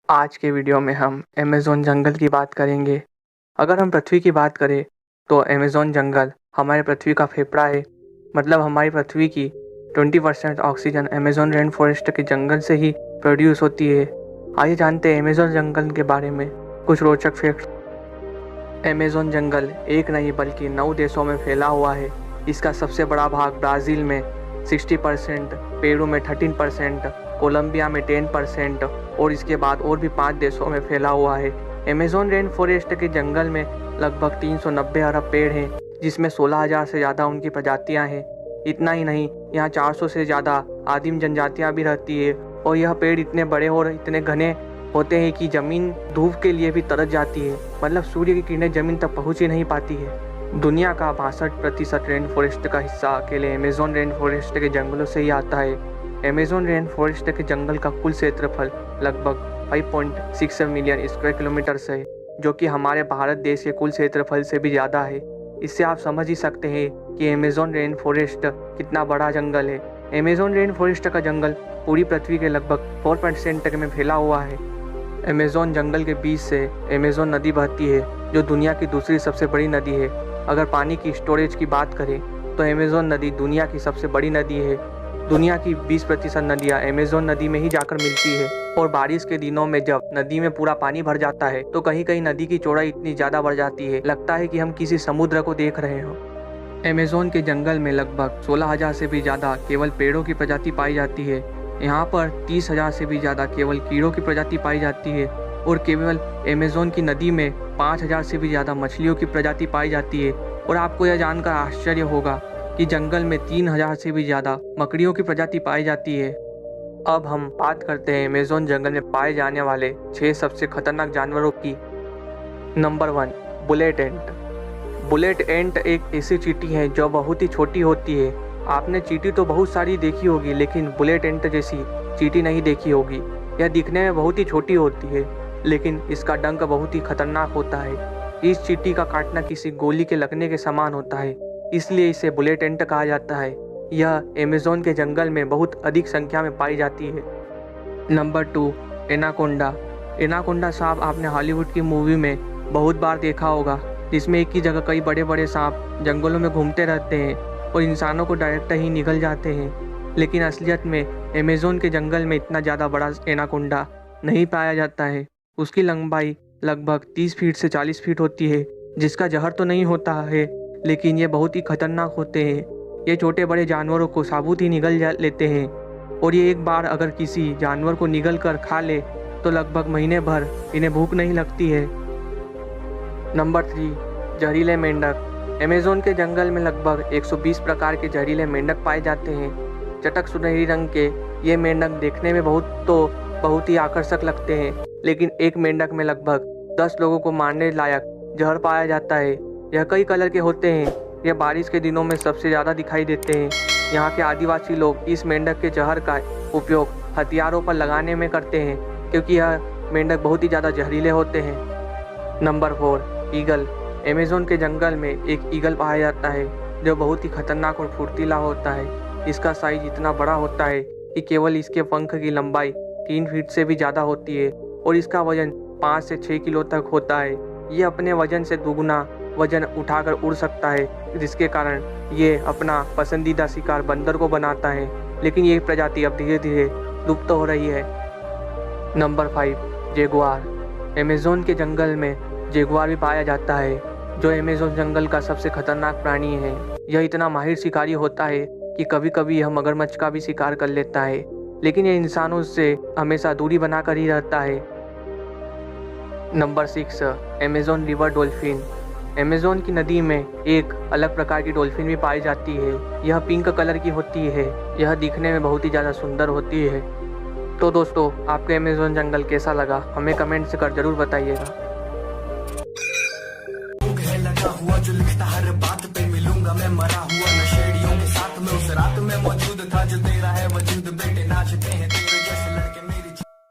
आज के वीडियो में हम अमेज़न जंगल की बात करेंगे। अगर हम पृथ्वी की बात करें तो अमेज़न जंगल हमारे पृथ्वी का फेफड़ा है। मतलब हमारी पृथ्वी की 20% ऑक्सीजन अमेज़न रेन फॉरेस्ट के जंगल से ही प्रोड्यूस होती है। आइए जानते हैं अमेज़न जंगल के बारे में कुछ रोचक फैक्ट्स। अमेज़न जंगल एक नहीं बल्कि 9 देशों में फैला हुआ है। इसका सबसे बड़ा भाग ब्राज़ील में 60%, पेरू में 13%, कोलंबिया में 10% और इसके बाद और भी 5 देशों में फैला हुआ है। अमेज़न रेन फॉरेस्ट के जंगल में लगभग 390 अरब पेड़ हैं, जिसमें 16,000 से ज़्यादा उनकी प्रजातियां हैं। इतना ही नहीं, यहाँ 400 से ज़्यादा आदिम जनजातियां भी रहती है और यह पेड़ इतने बड़े और इतने घने होते हैं कि ज़मीन धूप के लिए भी तरस जाती है। मतलब सूर्य की किरणें ज़मीन तक पहुँच ही नहीं पाती है। दुनिया का 62% रेन फॉरेस्ट का हिस्सा अकेले अमेज़न रेन फॉरेस्ट के जंगलों से ही आता है। अमेज़न रेन फॉरेस्ट के जंगल का कुल क्षेत्रफल लगभग 5.6 मिलियन स्क्वायर किलोमीटर है, जो कि हमारे भारत देश के कुल क्षेत्रफल से भी ज़्यादा है। इससे आप समझ ही सकते हैं कि अमेज़न रेन फॉरेस्ट कितना बड़ा जंगल है। अमेज़न रेन फॉरेस्ट का जंगल पूरी पृथ्वी के लगभग 4% तक में फैला हुआ है। अमेज़न जंगल के बीच से अमेज़न नदी बहती है, जो दुनिया की दूसरी सबसे बड़ी नदी है। अगर पानी की स्टोरेज की बात करें तो अमेज़न नदी दुनिया की सबसे बड़ी नदी है। दुनिया की 20% नदियाँ अमेज़न नदी में ही जाकर मिलती है और बारिश के दिनों में जब नदी में पूरा पानी भर जाता है तो कहीं कहीं नदी की चौड़ाई इतनी ज़्यादा बढ़ जाती है, लगता है कि हम किसी समुद्र को देख रहे हो। अमेज़न के जंगल में लगभग 16,000 से भी ज़्यादा केवल पेड़ों की प्रजाति पाई जाती है। यहाँ पर 30,000 से भी ज़्यादा केवल कीड़ों की प्रजाति पाई जाती है और केवल अमेज़न की नदी में 5,000 से भी ज़्यादा मछलियों की प्रजाति पाई जाती है। और आपको यह जानकर आश्चर्य होगा कि जंगल में 3,000 से भी ज़्यादा मकड़ियों की प्रजाति पाई जाती है। अब हम बात करते हैं अमेज़न जंगल में पाए जाने वाले 6 सबसे खतरनाक जानवरों की। नंबर 1, बुलेट एंट। बुलेट एंट एक ऐसी चींटी है जो बहुत ही छोटी होती है। आपने चींटी तो बहुत सारी देखी होगी, लेकिन बुलेट एंट जैसी चींटी नहीं देखी होगी। यह दिखने में बहुत ही छोटी होती है, लेकिन इसका डंक बहुत ही खतरनाक होता है। इस चींटी का काटना किसी गोली के लगने के समान होता है, इसलिए इसे बुलेट एंट कहा जाता है। यह अमेज़न के जंगल में बहुत अधिक संख्या में पाई जाती है। Number 2, anaconda. एनाकोंडा सांप आपने हॉलीवुड की मूवी में बहुत बार देखा होगा, जिसमें एक ही जगह कई बड़े बड़े सांप जंगलों में घूमते रहते हैं और इंसानों को डायरेक्ट ही निगल जाते हैं। लेकिन असलियत में अमेज़न के जंगल में इतना ज़्यादा बड़ा एनाकोंडा नहीं पाया जाता है। उसकी लंबाई लगभग 30 फीट से 40 फीट होती है, जिसका जहर तो नहीं होता है, लेकिन ये बहुत ही खतरनाक होते हैं। ये छोटे बड़े जानवरों को साबुत ही निगल लेते हैं और ये एक बार अगर किसी जानवर को निगल कर खा ले तो लगभग महीने भर इन्हें भूख नहीं लगती है। नंबर 3, जहरीले मेंढक। अमेज़न के जंगल में लगभग 120 प्रकार के जहरीले मेंढक पाए जाते हैं। चटक सुनहरी रंग के ये मेंढक देखने में बहुत ही आकर्षक लगते हैं, लेकिन एक मेंढक में लगभग 10 लोगों को मारने लायक जहर पाया जाता है। यह कई कलर के होते हैं। यह बारिश के दिनों में सबसे ज़्यादा दिखाई देते हैं। यहाँ के आदिवासी लोग इस मेंढक के जहर का उपयोग हथियारों पर लगाने में करते हैं, क्योंकि यह मेंढक बहुत ही ज़्यादा जहरीले होते हैं। Number 4, eagle. अमेज़न के जंगल में एक ईगल पाया जाता है, जो बहुत ही खतरनाक और फुर्तीला होता है। इसका साइज इतना बड़ा होता है कि केवल इसके पंख की लंबाई 3 फीट से भी ज़्यादा होती है और इसका वजन 5 से 6 किलो तक होता है। ये अपने वजन से दुगुना वजन उठाकर उड़ सकता है, जिसके कारण ये अपना पसंदीदा शिकार बंदर को बनाता है। लेकिन ये प्रजाति अब धीरे धीरे लुप्त हो रही है। Number 5, Jaguar. अमेज़न के जंगल में जगुआर भी पाया जाता है, जो अमेज़न जंगल का सबसे खतरनाक प्राणी है। यह इतना माहिर शिकारी होता है कि कभी कभी यह मगरमच्छ का भी शिकार कर लेता है, लेकिन यह इंसानों से हमेशा दूरी बनाकर ही रहता है। Number 6, Amazon river dolphin. Amazon की नदी में एक अलग प्रकार की डॉल्फिन भी पाई जाती है। यह पिंक कलर की होती है। यह दिखने में बहुत ही ज़्यादा सुंदर होती है। तो दोस्तों, आपको अमेज़न जंगल कैसा लगा हमें कमेंट से कर जरूर बताइएगा। हुआ जो लिखता हर बात पे मिलूंगा मैं मरा हुआ नशेड़ियों के साथ में उस रात में मौजूद था जो तेरा है वजूद बेटे नाचते हैं तेरे